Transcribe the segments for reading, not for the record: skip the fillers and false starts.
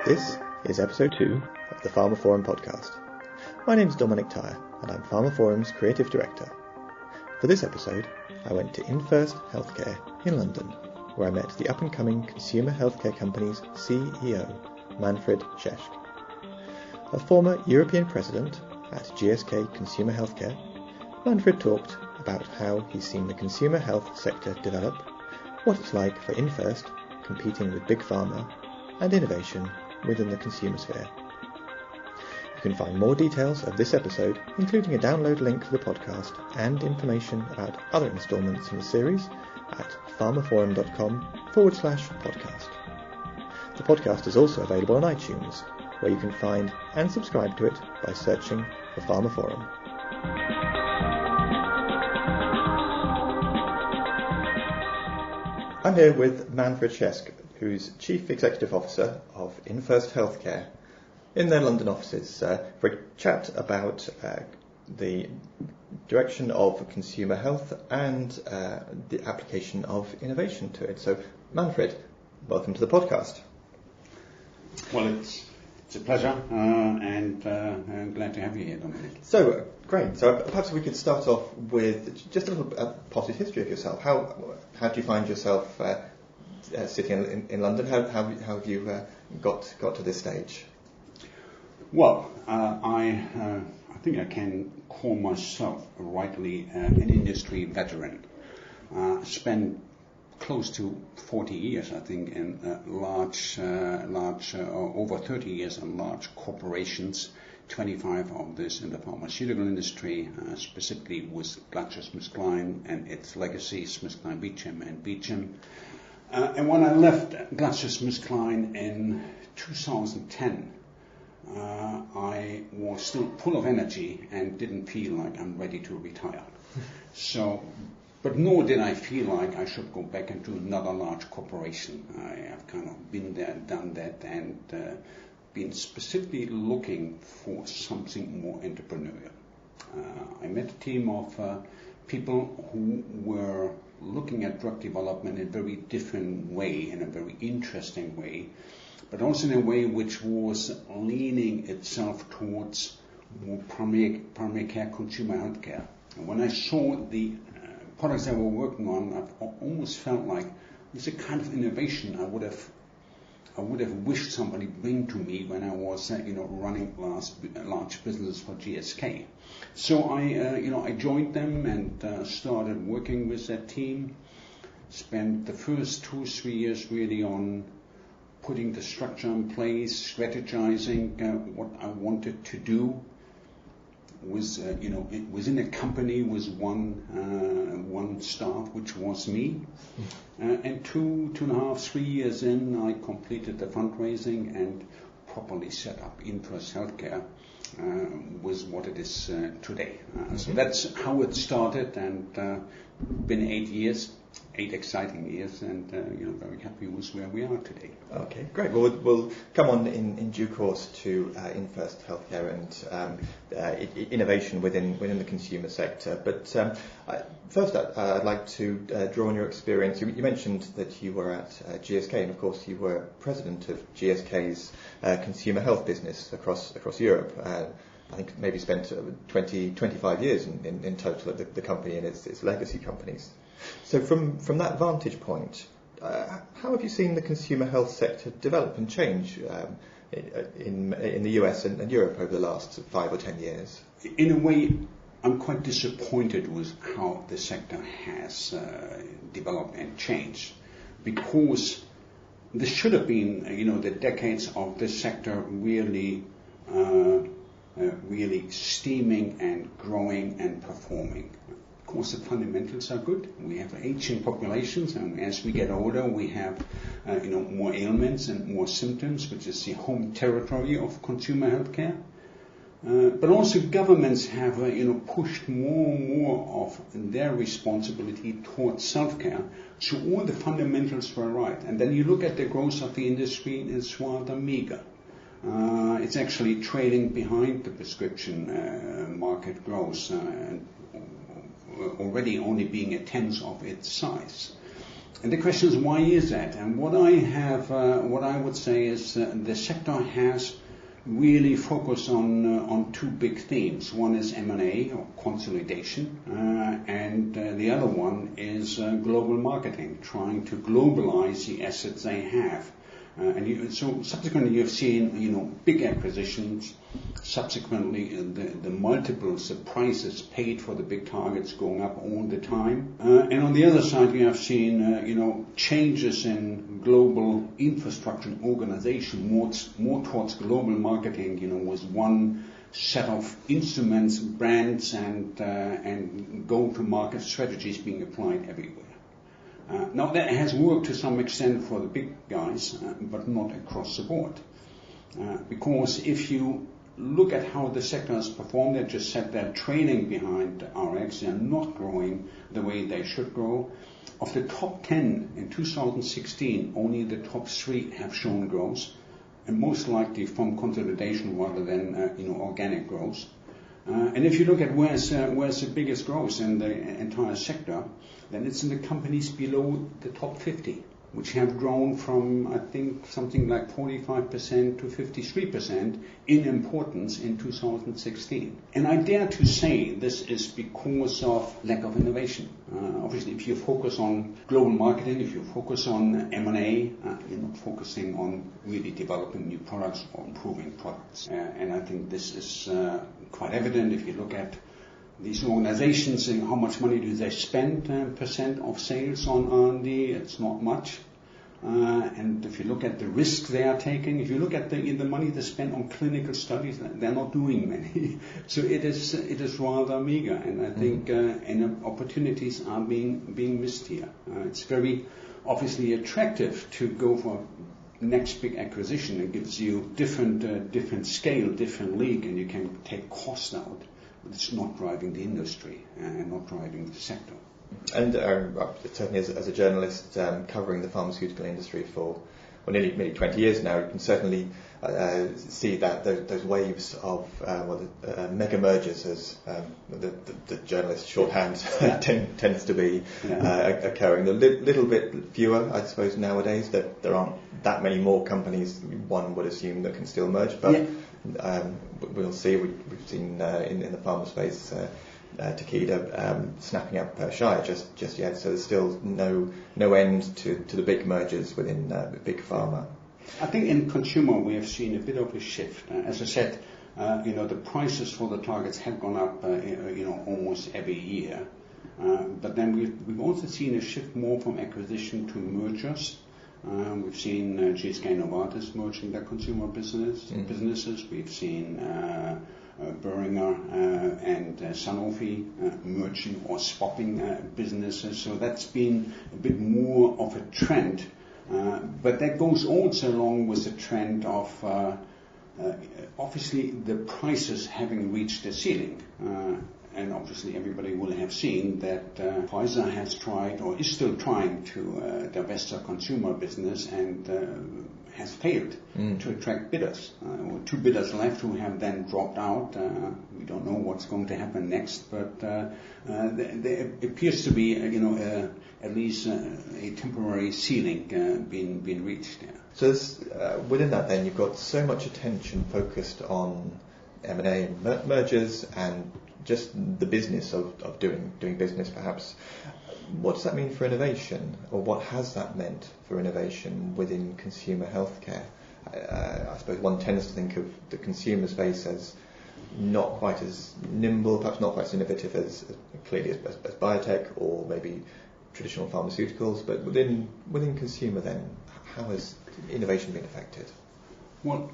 This is episode 2 of the pharmaphorum podcast. My name's Dominic Tyre and I'm pharmaphorum's creative director. For this episode, I went to Infirst Healthcare in London, where I met the up-and-coming consumer healthcare company's CEO, Manfred Scheske. A former European president at GSK Consumer Healthcare, Manfred talked about how he's seen the consumer health sector develop, what it's like for Infirst competing with Big Pharma, and innovation within the consumer sphere. You can find more details of this episode, including a download link for the podcast and information about other instalments in the series at pharmaphorum.com/podcast. The podcast is also available on iTunes, where you can find and subscribe to it by searching for pharmaphorum. I'm here with Manfred Scheske, who's Chief Executive Officer of Infirst Healthcare in their London offices, for a chat about the direction of consumer health and the application of innovation to it. So, Manfred, welcome to the podcast. Well, it's a pleasure, and I'm glad to have you here, Dominic. So, great. So perhaps we could start off with just a little potted history of yourself. How do you find yourself sitting in London? How have you got to this stage? Well, I think I can call myself rightly an industry veteran. Spent close to 40 years, I think, in over 30 years in large corporations, 25 of this in the pharmaceutical industry, specifically with GlaxoSmithKline and its legacy, SmithKline Beecham and Beecham. And when I left GlaxoSmithKline in 2010, I was still full of energy and didn't feel like I'm ready to retire. But nor did I feel like I should go back into another large corporation. I have kind of been there, done that, and been specifically looking for something more entrepreneurial. I met a team of people who were looking at drug development in a very different way, in a very interesting way, but also in a way which was leaning itself towards more primary care, consumer healthcare. And when I saw the products they were working on, I almost felt like it's a kind of innovation I would have wished somebody bring to me when I was running large businesses for GSK. So I joined them and started working with that team. Spent the first 2-3 years really on putting the structure in place, strategizing what I wanted to do. Was within a company was one staff, which was me, and 2.5, 3 years in, I completed the fundraising and properly set up Infirst Healthcare with what it is today. So that's how it started, and been 8 exciting years, and very happy with where we are today. Okay, great. Well, we'll come on in due course to Infirst Healthcare and innovation within the consumer sector. But first, I'd like to draw on your experience. You mentioned that you were at GSK, and of course you were president of GSK's consumer health business across Europe. I think maybe spent 25 years in total at the company and its legacy companies. So from that vantage point, how have you seen the consumer health sector develop and change in the US and Europe over the last 5 or 10 years? In a way, I'm quite disappointed with how the sector has developed and changed, because this should have been, the decades of this sector really steaming and growing and performing. Of course, the fundamentals are good. We have aging populations, and as we get older, we have more ailments and more symptoms, which is the home territory of consumer healthcare. But also governments have pushed more and more of their responsibility towards self-care. So all the fundamentals were right. And then you look at the growth of the industry, it's rather meager. It's actually trailing behind the prescription market growth, already only being a tenth of its size. And the question is, why is that? And what I would say is the sector has really focused on two big themes. One is M&A, or consolidation, and the other one is global marketing, trying to globalize the assets they have. So subsequently you've seen, big acquisitions. Subsequently, the multiples, the prices paid for the big targets going up all the time. And on the other side, you have seen, changes in global infrastructure and organization, more towards global marketing, with one set of instruments, brands, and go-to-market strategies being applied everywhere. Now that has worked to some extent for the big guys, but not across the board. Because if you look at how the sector has performed, they just said they're trailing behind RX, they're not growing the way they should grow. Of the top 10 in 2016, only the top 3 have shown growth, and most likely from consolidation rather than organic growth. And if you look at where's the biggest growth in the entire sector, then it's in the companies below the top 50, which have grown from, I think, something like 45% to 53% in importance in 2016. And I dare to say this is because of lack of innovation. Obviously, if you focus on global marketing, if you focus on M&A, you're not focusing on really developing new products or improving products. And I think this is quite evident if you look at these organizations, how much money do they spend, percent of sales on R&D? It's not much. And if you look at the risk they are taking, if you look at the money they spend on clinical studies, they're not doing many. So it is rather meager, and I think opportunities are being missed here. It's very obviously attractive to go for next big acquisition. It gives you different scale, different league, and you can take cost out. But it's not driving the industry and not driving the sector. And certainly as a journalist covering the pharmaceutical industry for nearly 20 years now, you can certainly see that those waves of mega mergers, as the journalist shorthand tends to be occurring. A little bit fewer, I suppose, nowadays. That there aren't that many more companies, one would assume, that can still merge. But we'll see. We've seen in the pharma space Takeda snapping up Shire just yet. So there's still no end to the big mergers within big pharma. I think in consumer we have seen a bit of a shift. As I said, the prices for the targets have gone up, almost every year. But then we've also seen a shift more from acquisition to mergers. We've seen Scheske and Novartis merging their consumer businesses. We've seen Boehringer and Sanofi merging or swapping businesses. So that's been a bit more of a trend. But that goes also along with the trend of obviously the prices having reached the ceiling. And obviously everybody will have seen that Pfizer has tried or is still trying to divest their consumer business and has failed to attract bidders. Or 2 bidders left who have then dropped out. We don't know what's going to happen next, but there appears to be, at least a temporary ceiling being reached there. So within that then you've got so much attention focused on M&A and mergers and just the business of doing business perhaps. What does that mean for innovation, or what has that meant for innovation within consumer healthcare? I suppose one tends to think of the consumer space as not quite as nimble, perhaps not quite as innovative as clearly as biotech or maybe traditional pharmaceuticals, but within consumer then, how has innovation been affected? Well,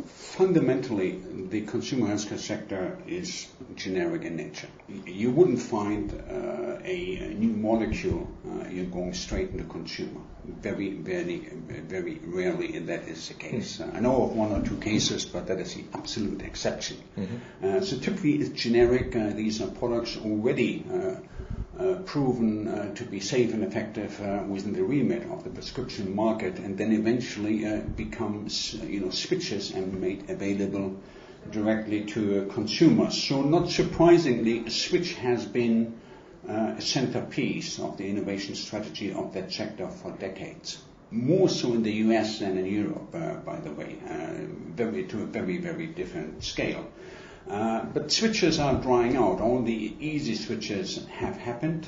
fundamentally, the consumer healthcare sector is generic in nature. You wouldn't find a new molecule you're going straight into consumer. Very, very, very rarely that is the case. I know of 1 or 2 cases, but that is the absolute exception. So typically it's generic. These are products already proven to be safe and effective within the remit of the prescription market, and then eventually becomes switches and made available directly to consumers. So not surprisingly, a switch has been a centerpiece of the innovation strategy of that sector for decades. More so in the US than in Europe, by the way, to a very, very different scale. But switches are drying out. All the easy switches have happened,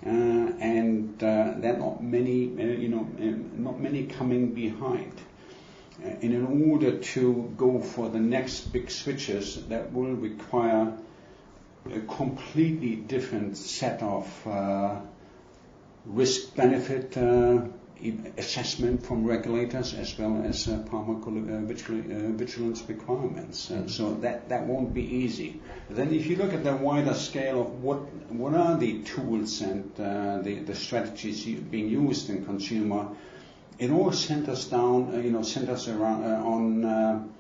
and there are not many, not many coming behind. And in order to go for the next big switches, that will require a completely different set of risk-benefit assessment from regulators, as well as pharmacovigilance requirements. So that won't be easy. Then if you look at the wider scale of what are the tools and the strategies being used in consumer, it all centers around on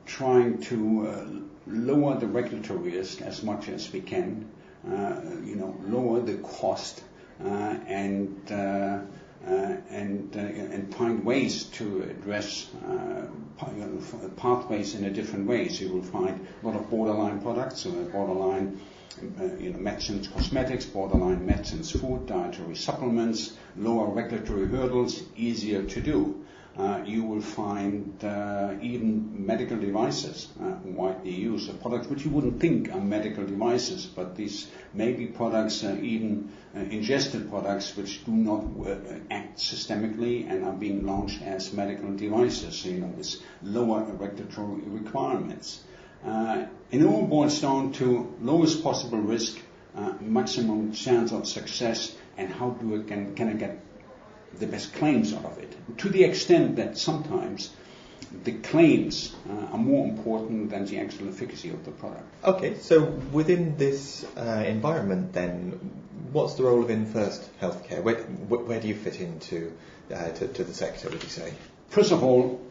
trying to lower the regulatory risk as much as we can, lower the cost, and find ways to address pathways in a different way. So you will find a lot of borderline products, borderline medicines, cosmetics, borderline medicines, food, dietary supplements, lower regulatory hurdles, easier to do. You will find even medical devices widely used, products which you wouldn't think are medical devices, but these may be products, even ingested products, which do not act systemically and are being launched as medical devices, with lower regulatory requirements. It all boils down to lowest possible risk, maximum chance of success, and how can I get the best claims out of it, to the extent that sometimes the claims are more important than the actual efficacy of the product. Okay, so within this environment then, what's the role of Infirst healthcare? Where do you fit into to the sector, would you say? First of all,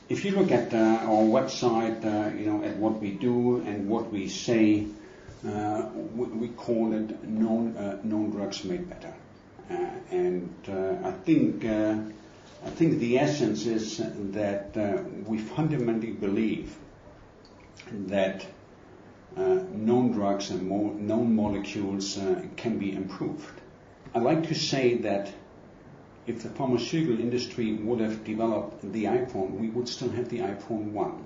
if you look at our website, at what we do and what we say, we call it known drugs made better. I think the essence is that we fundamentally believe that known drugs and known molecules can be improved. I like to say that if the pharmaceutical industry would have developed the iPhone, we would still have the iPhone 1,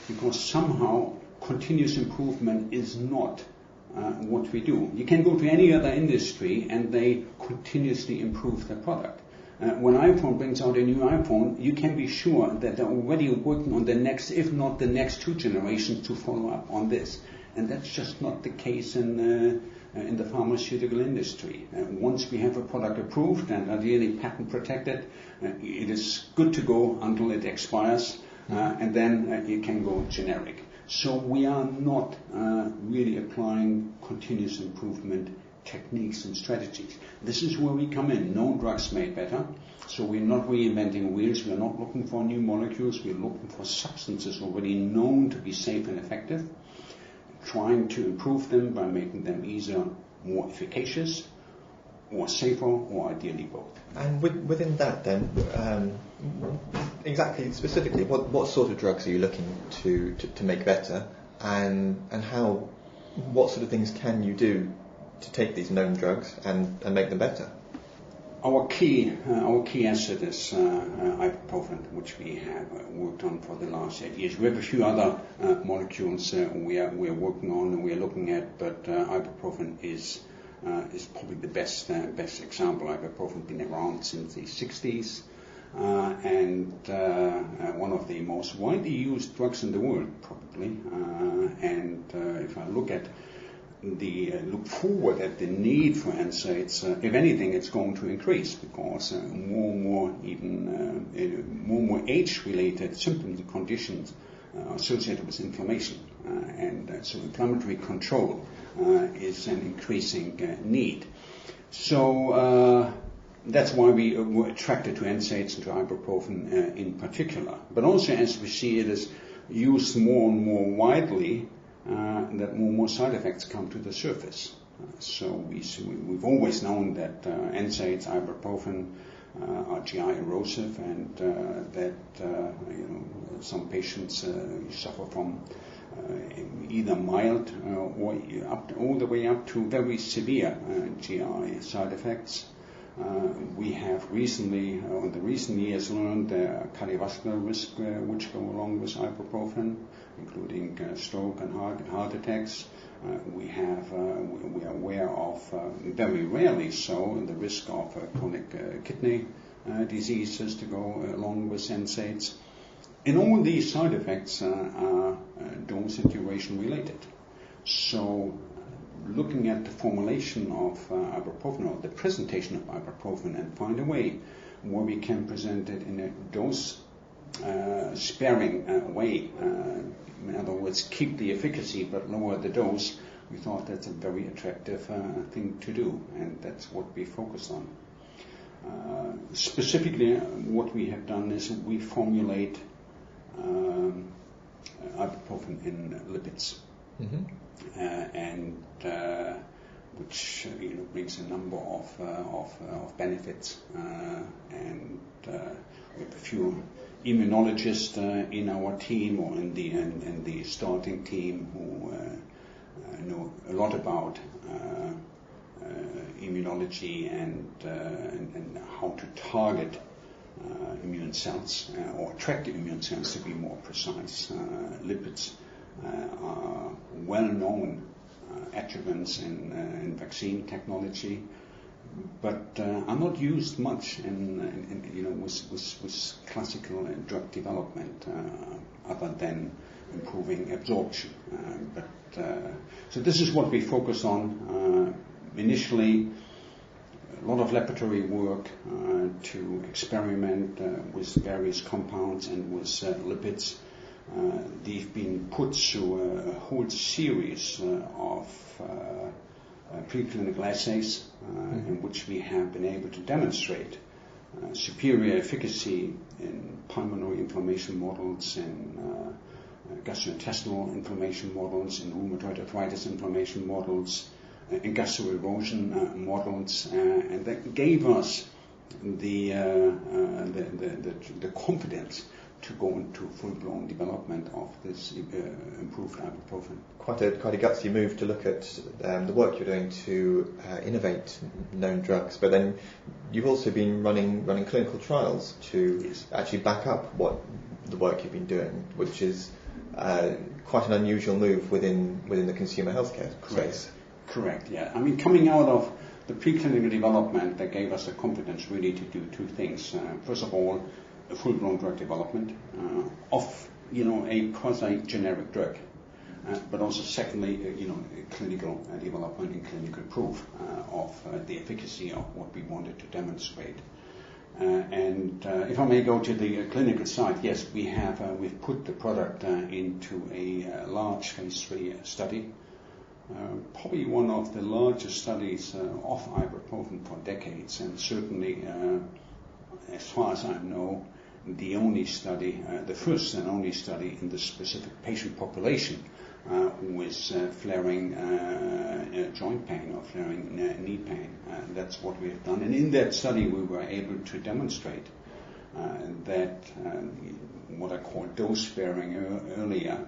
because somehow continuous improvement is not what we do. You can go to any other industry and they continuously improve their product. When iPhone brings out a new iPhone, you can be sure that they're already working on the next, if not the next 2 generations, to follow up on this. And that's just not the case in the pharmaceutical industry. Once we have a product approved and ideally patent protected, it is good to go until it expires, and then it can go generic. So we are not really applying continuous improvement techniques and strategies. This is where we come in. Known drugs made better. So we're not reinventing wheels. We're not looking for new molecules. We're looking for substances already known to be safe and effective, trying to improve them by making them either more efficacious or safer, or ideally both. And within that then, exactly, specifically, what sort of drugs are you looking to make better, and what sort of things can you do to take these known drugs and make them better? Our key asset is ibuprofen, which we have worked on for the last 8 years. We have a few other molecules we are working on and we are looking at, but ibuprofen is probably the best example. Ibuprofen has been around since the 60s, and one of the most widely used drugs in the world, probably. If I look forward at the need for NSAIDs, if anything, it's going to increase, because more and more age-related symptoms and conditions associated with inflammation, so inflammatory control is an increasing need. So that's why we were attracted to NSAIDs and to ibuprofen in particular. But also, as we see it is used more and more widely, that more and more side effects come to the surface. So we've always known that NSAIDs, ibuprofen, are GI erosive, and that some patients suffer from either mild or all the way up to very severe GI side effects. We have recently, in the recent years, learned the cardiovascular risk which go along with ibuprofen, including stroke and heart attacks. We are aware of, very rarely so, the risk of chronic kidney diseases to go along with NSAIDs. And all these side effects are dose and duration related. So looking at the formulation of ibuprofen or the presentation of ibuprofen and find a way where we can present it in a dose sparing way, in other words, keep the efficacy but lower the dose, we thought that's a very attractive thing to do, and that's what we focus on. Specifically, what we have done is we formulate ibuprofen in lipids, and which brings a number of benefits. And we have a few immunologists in our team or in the starting team who know a lot about immunology and how to target immune cells or attract immune cells, to be more precise. Lipids are well-known adjuvants in vaccine technology, but are not used much with classical drug development, other than improving absorption. So this is what we focus on initially. A lot of laboratory work to experiment with various compounds and with lipids. They've been put through a whole series of preclinical assays in which we have been able to demonstrate superior efficacy in pulmonary inflammation models, in gastrointestinal inflammation models, in rheumatoid arthritis inflammation models, in gastroerosion models, and that gave us the confidence to go into full-blown development of this improved ibuprofen. Quite a gutsy move to look at the work you're doing to innovate known drugs, but then you've also been running clinical trials to actually back up what the work you've been doing, which is quite an unusual move within the consumer healthcare space. Correct, yeah. I mean, coming out of the preclinical development, that gave us the confidence really to do two things. First of all, a full-blown drug development of a quasi-generic drug, but also secondly, clinical development and clinical proof of the efficacy of what we wanted to demonstrate. And if I may go to the clinical side, yes, we've put the product into a large phase 3 study. Probably one of the largest studies of ibuprofen for decades, and certainly, as far as I know, the only study, the first and only study in the specific patient population with flaring joint pain or flaring knee pain. That's what we have done, and in that study we were able to demonstrate that what I call dose sparing earlier,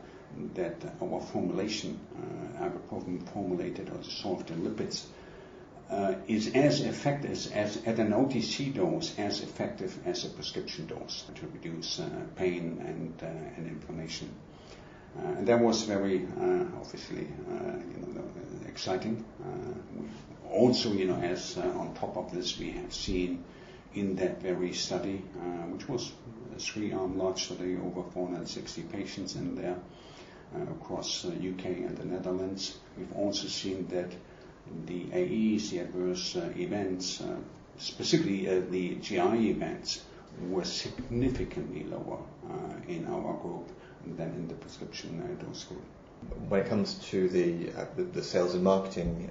that our formulation, ibuprofen formulated or dissolved in lipids, is as effective as at an OTC dose, as effective as a prescription dose to reduce pain and inflammation. And that was very obviously exciting. Also, as on top of this, we have seen in that very study, which was a 3-arm large study, over 460 patients in there, across UK and the Netherlands. We've also seen that the AEs, the adverse events, specifically the GI events, were significantly lower in our group than in the prescription dose group. When it comes to the sales and marketing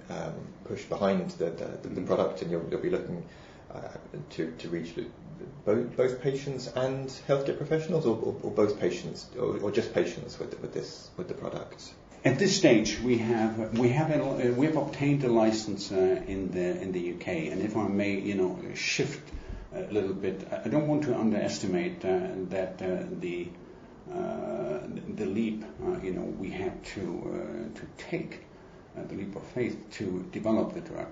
push behind the product, and you'll be looking to reach both patients and healthcare professionals, or both patients, or just patients with the product? At this stage, we have obtained a license in the UK, and if I may, shift a little bit, I don't want to underestimate that the the leap, we had to take the leap of faith to develop the drug.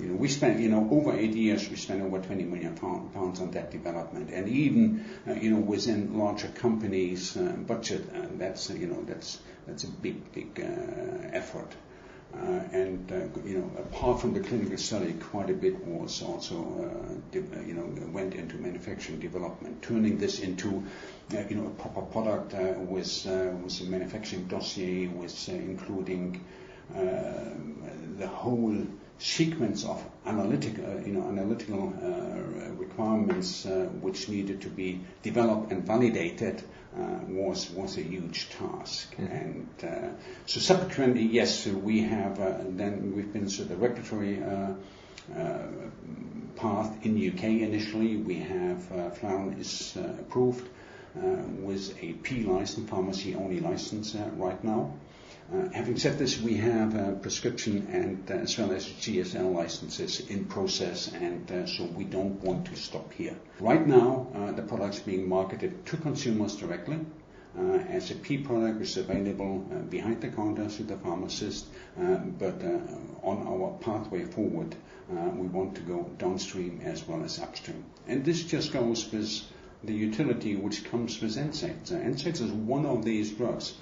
We spent, over 8 years, we spent over 20 million pounds on that development, and even, within larger companies' budget, that's a big effort. Apart from the clinical study, quite a bit was also, went into manufacturing development, turning this into, a proper product with a manufacturing dossier, with including the whole sequence of analytical requirements which needed to be developed and validated was a huge task. Mm-hmm. And so subsequently, yes, we have we've been through the regulatory path in the UK initially. We have Flarin is approved with a P license, pharmacy only license right now. Having said this, we have prescription and as well as GSL licenses in process, and so we don't want to stop here. Right now, the product's being marketed to consumers directly as a P product, which is available behind the counter to the pharmacist, but on our pathway forward, we want to go downstream as well as upstream. And this just goes with the utility which comes with NSAIDs. NSAIDs is one of these drugs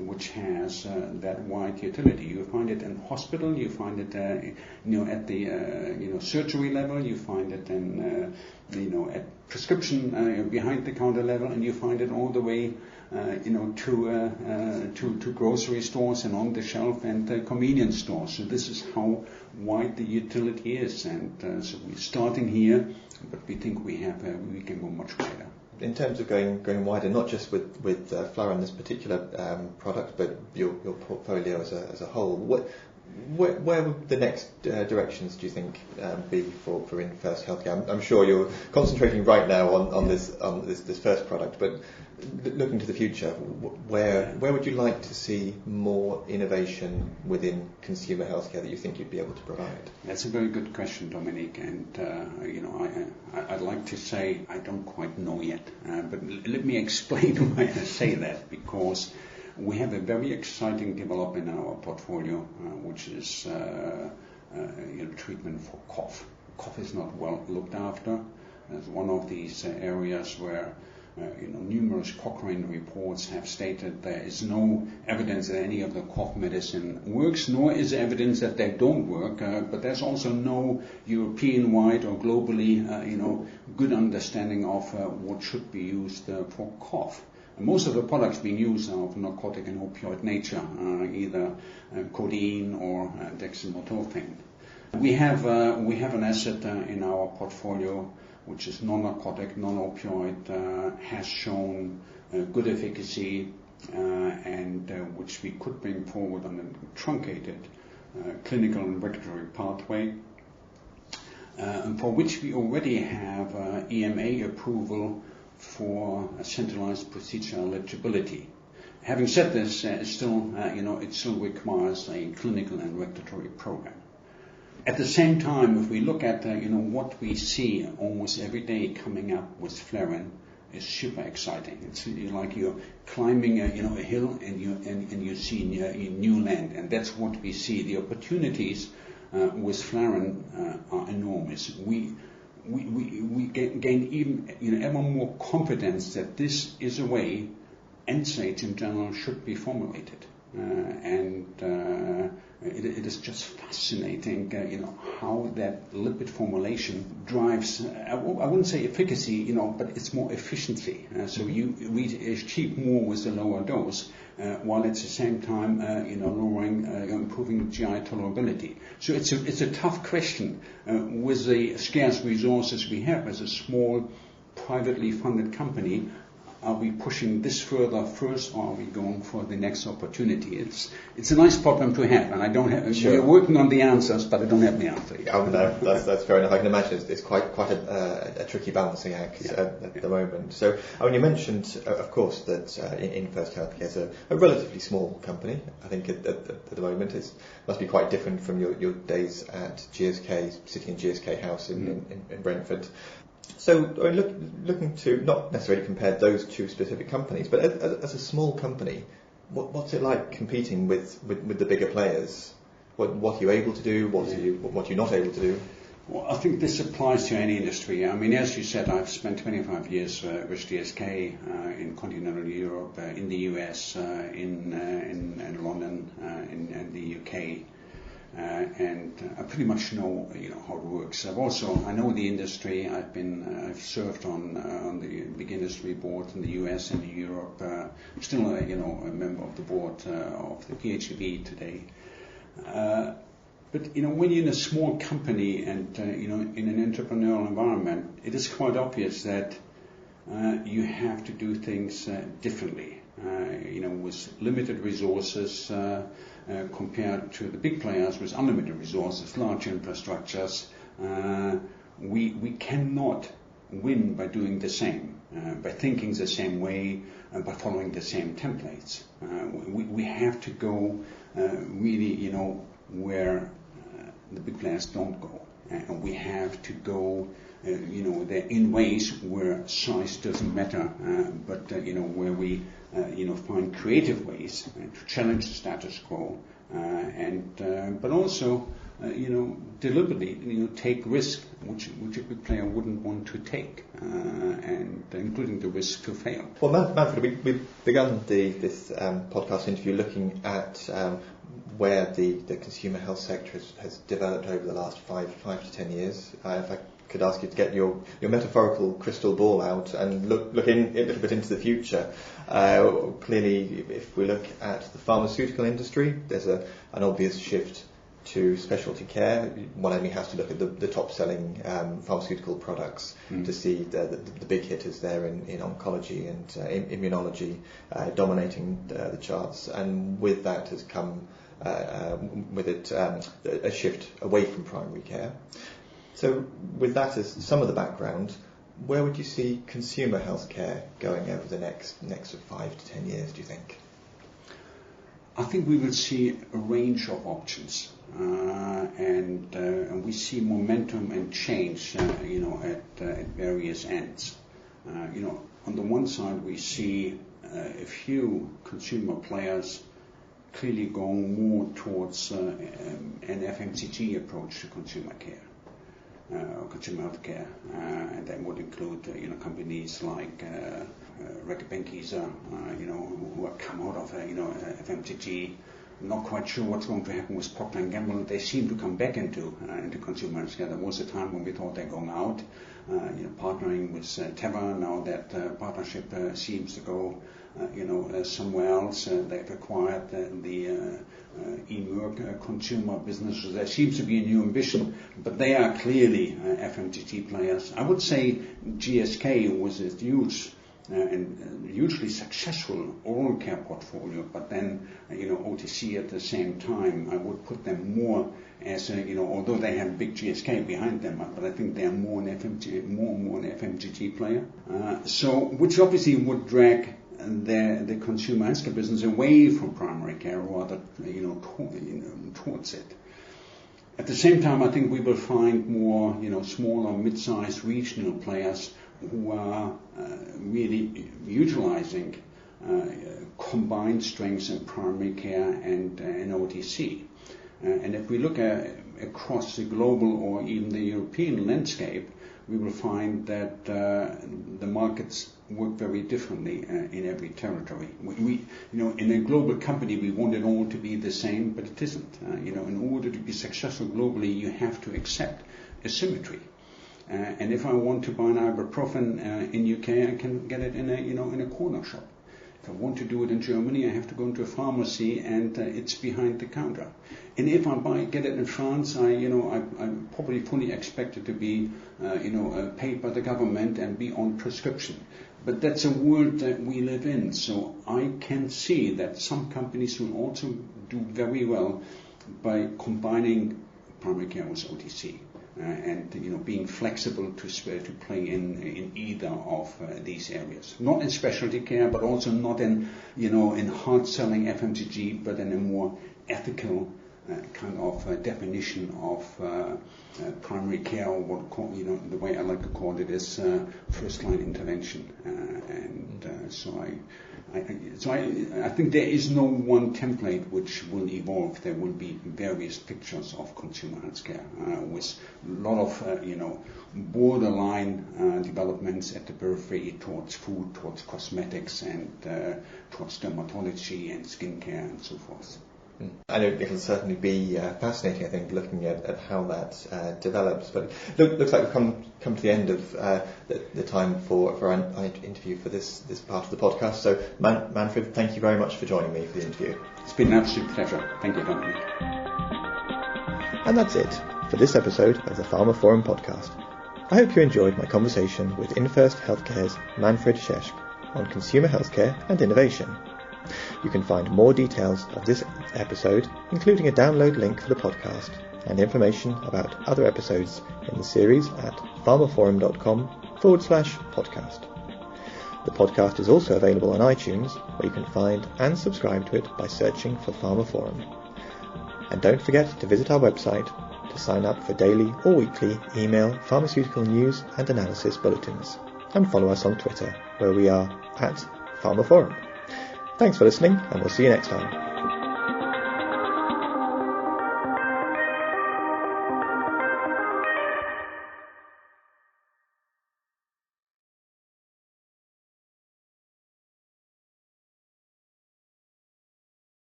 which has that wide utility. You find it in hospital, you find it at the surgery level, you find it in at prescription behind the counter level, and you find it all the way to grocery stores and on the shelf and convenience stores. So this is how wide the utility is, and so we're starting here, but we think we can go much wider. In terms of going wider, not just with Flarin, this particular product, but your portfolio as a whole, where would the next directions, do you think, be for Infirst Healthcare? I'm sure you're concentrating right now on this first product, but looking to the future, where would you like to see more innovation within consumer healthcare that you think you'd be able to provide? That's a very good question, Dominic, and I'd like to say I don't quite know yet, but let me explain why I say that, because we have a very exciting development in our portfolio, which is treatment for cough. Cough is not well looked after. It's one of these areas where numerous Cochrane reports have stated there is no evidence that any of the cough medicine works, nor is evidence that they don't work. But there's also no European-wide or globally, good understanding of what should be used for cough. Most of the products being used are of narcotic and opioid nature, either codeine or dextromethorphan. We have an asset in our portfolio which is non-narcotic, non-opioid, has shown good efficacy, and which we could bring forward on a truncated clinical and regulatory pathway, for which we already have EMA approval for a centralized procedure eligibility. Having said this, it still requires a clinical and regulatory program. At the same time, if we look at what we see almost every day coming up with Flarin, is super exciting. It's like you're climbing a hill and you see new land, and that's what we see. The opportunities with Flarin are enormous. We gain even ever more confidence that this is a way NSAIDs in general should be formulated, and it is just fascinating, how that lipid formulation drives. I wouldn't say efficacy, but it's more efficiency. So we achieve more with a lower dose, while at the same time, lowering, improving GI tolerability. So it's a tough question with the scarce resources we have as a small, privately funded company. Are we pushing this further first, or are we going for the next opportunity? It's a nice problem to have, and I don't have. Sure. We're working on the answers, but I don't have the answer yet. Oh no, that's fair enough. I can imagine it's quite a tricky balancing act at the moment. So, you mentioned, of course, that Infirst Healthcare is a relatively small company. I think at the moment it must be quite different from your days at GSK, sitting in GSK House in Brentford. So, looking to not necessarily compare those two specific companies, but as a small company, what's it like competing with the bigger players? What are you able to do? What are you not able to do? Well, I think this applies to any industry. I mean, as you said, I've spent 25 years with Scheske in continental Europe, in the US, in London, in the UK. And I pretty much know how it works. I know the industry. I've served on the big industry board in the US and in Europe. I'm still a member of the board of the PHEB today. But when you're in a small company and in an entrepreneurial environment, it is quite obvious that you have to do things differently. With limited resources compared to the big players with unlimited resources, large infrastructures, we cannot win by doing the same, by thinking the same way, by following the same templates. We have to go really, where the big players don't go, and we have to go, there in ways where size doesn't matter, but where we, find creative ways to challenge the status quo, but also, deliberately, take risk which a big player wouldn't want to take, and including the risk to fail. Well, Manfred, we've begun this podcast interview looking at where the consumer health sector has developed over the last 5 to 10 years. If I could ask you to get your metaphorical crystal ball out and look in a little bit into the future. Clearly, if we look at the pharmaceutical industry, there's an obvious shift to specialty care. One only has to look at the top-selling pharmaceutical products to see the big hitters there in oncology and immunology dominating the charts. And with that has come a shift away from primary care. So with that as some of the background, where would you see consumer healthcare going over the next 5 to 10 years, do you think? I think we will see a range of options, and we see momentum and change, at various ends. On the one side, we see a few consumer players clearly going more towards an FMCG approach to consumer care. Consumer healthcare, and that would include companies like Reckitt Benckiser, who have come out of FMCG. I'm not quite sure what's going to happen with Procter & Gamble. They seem to come back into consumer healthcare. There was a time when we thought they're going out, partnering with Teva. Now that partnership seems to go somewhere else. They've acquired the eMerck consumer business. There seems to be a new ambition, but they are clearly FMCG players. I would say GSK was a huge and hugely successful oral care portfolio, but then OTC at the same time. I would put them more as although they have big GSK behind them, but I think they are more an FMCG player. Which obviously would drag the consumer healthcare business away from primary care, rather towards it. At the same time, I think we will find more smaller, mid-sized regional players who are really utilizing combined strengths in primary care and OTC. And if we look across the global or even the European landscape, we will find that the markets work very differently in every territory. We in a global company, we want it all to be the same, but it isn't. In order to be successful globally, you have to accept asymmetry. And if I want to buy an ibuprofen in UK, I can get it in a corner shop. If I want to do it in Germany, I have to go into a pharmacy, and it's behind the counter. And if I get it in France, I probably fully expect it to be paid by the government and be on prescription. But that's a world that we live in. So I can see that some companies will also do very well by combining primary care with OTC. And being flexible to play in either of these areas, not in specialty care, but also not in hard selling FMCG, but in a more ethical kind of definition of primary care, or the way I like to call it is first-line intervention. So I think there is no one template which will evolve. There will be various pictures of consumer healthcare with a lot of borderline developments at the periphery towards food, towards cosmetics, and towards dermatology and skincare and so forth. I know it'll certainly be fascinating, I think, looking at how that develops. But looks like we've come to the end of the time for our interview for this part of the podcast. So, Manfred, thank you very much for joining me for the interview. It's been an absolute pleasure. Thank you, Dominic. And that's it for this episode of the pharmaphorum podcast. I hope you enjoyed my conversation with Infirst Healthcare's Manfred Scheske on consumer healthcare and innovation. You can find more details of this episode, including a download link for the podcast and information about other episodes in the series at pharmaphorum.com/podcast. The podcast is also available on iTunes, where you can find and subscribe to it by searching for pharmaphorum. And don't forget to visit our website to sign up for daily or weekly email pharmaceutical news and analysis bulletins, and follow us on Twitter, where we are at pharmaphorum. Thanks for listening, and we'll see you next time.